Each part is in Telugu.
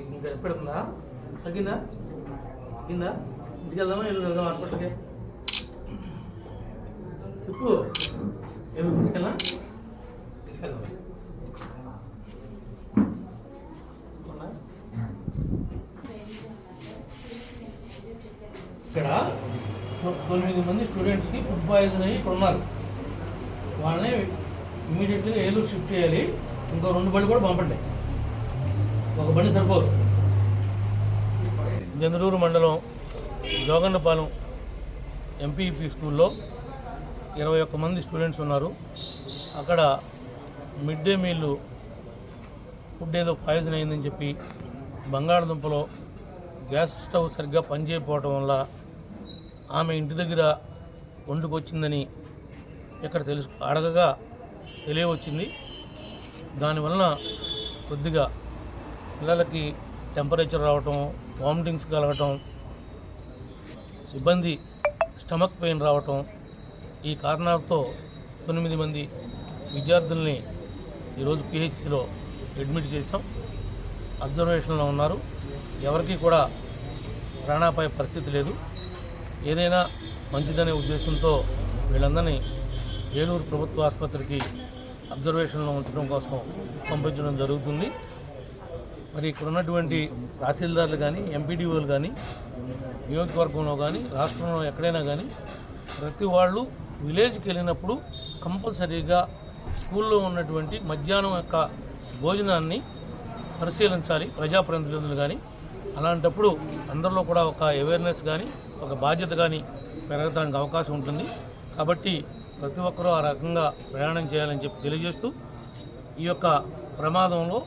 ఇంకా ఎప్పుడుందా తగ్గిందా తగ్గిందా ఇంటికి వెళ్దామా వెళ్దాం హాస్పిటల్కి చెప్పు ఏమి తీసుకెళ్ళా తీసుకెళ్దాం ఇక్కడ 9 మంది స్టూడెంట్స్కి ఫుడ్ పాయిజన్ అయ్యి ఇక్కడ ఉన్నారు. వాళ్ళని ఇమీడియట్గా ఏలూరు షిఫ్ట్ చేయాలి. ఇంకో 2 బండి కూడా పంపండి, ఒక బండి సరిపోదు. జందలూరు మండలం జోగన్నపాలెం ఎంపీపీ స్కూల్లో 21 మంది స్టూడెంట్స్ ఉన్నారు. అక్కడ మిడ్ డే మీల్ ఫుడ్ ఏదో పాయిజన్ అయిందని చెప్పి బంగాళదుంపలో గ్యాస్ స్టవ్ సరిగ్గా పనిచేయకపోవటం వల్ల ఆమె ఇంటి దగ్గర వండుకొచ్చిందని ఇక్కడ అడగగా తెలియవచ్చింది. దానివలన కొద్దిగా పిల్లలకి టెంపరేచర్ రావటం, వామిటింగ్స్ కలగటం, ఇబ్బంది, స్టమక్ పెయిన్ రావటం, ఈ కారణాలతో 9 మంది విద్యార్థుల్ని ఈరోజు పిహెచ్సిలో అడ్మిట్ చేశాం. అబ్జర్వేషన్లో ఉన్నారు. ఎవరికి కూడా ప్రాణాపాయ పరిస్థితి లేదు. ఏదైనా మంచిదనే ఉద్దేశంతో వీళ్ళందరినీ ఏలూరు ప్రభుత్వ ఆసుపత్రికి అబ్జర్వేషన్లో ఉంచడం కోసం పంపించడం జరుగుతుంది. మరి ఇక్కడ ఉన్నటువంటి తహసీల్దార్లు కానీ, ఎంపీడీఓలు కానీ, నియోజకవర్గంలో కానీ, రాష్ట్రంలో ఎక్కడైనా కానీ ప్రతి వాళ్ళు విలేజ్కి వెళ్ళినప్పుడు కంపల్సరీగా స్కూల్లో ఉన్నటువంటి మధ్యాహ్నం యొక్క భోజనాన్ని పరిశీలించాలి ప్రజాప్రతినిధులు కానీ. అలాంటప్పుడు అందరిలో కూడా ఒక అవేర్నెస్ కానీ, ఒక బాధ్యత కానీ పెరగడానికి అవకాశం ఉంటుంది. కాబట్టి ప్రతి ఒక్కరూ ఆ రకంగా ప్రయాణం చేయాలని చెప్పి తెలియజేస్తూ, ఈ యొక్క ప్రమాదంలో,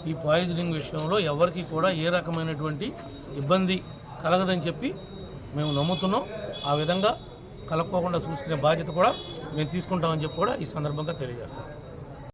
ఈ పాయిజనింగ్ విషయంలో ఎవరికి కూడా ఏ రకమైనటువంటి ఇబ్బంది కలగదని చెప్పి మేము నమ్ముతున్నాం. ఆ విధంగా కలగకోకుండా చూసుకునే బాధ్యత కూడా మేము తీసుకుంటామని చెప్పి కూడా ఈ సందర్భంగా తెలియజేస్తాం.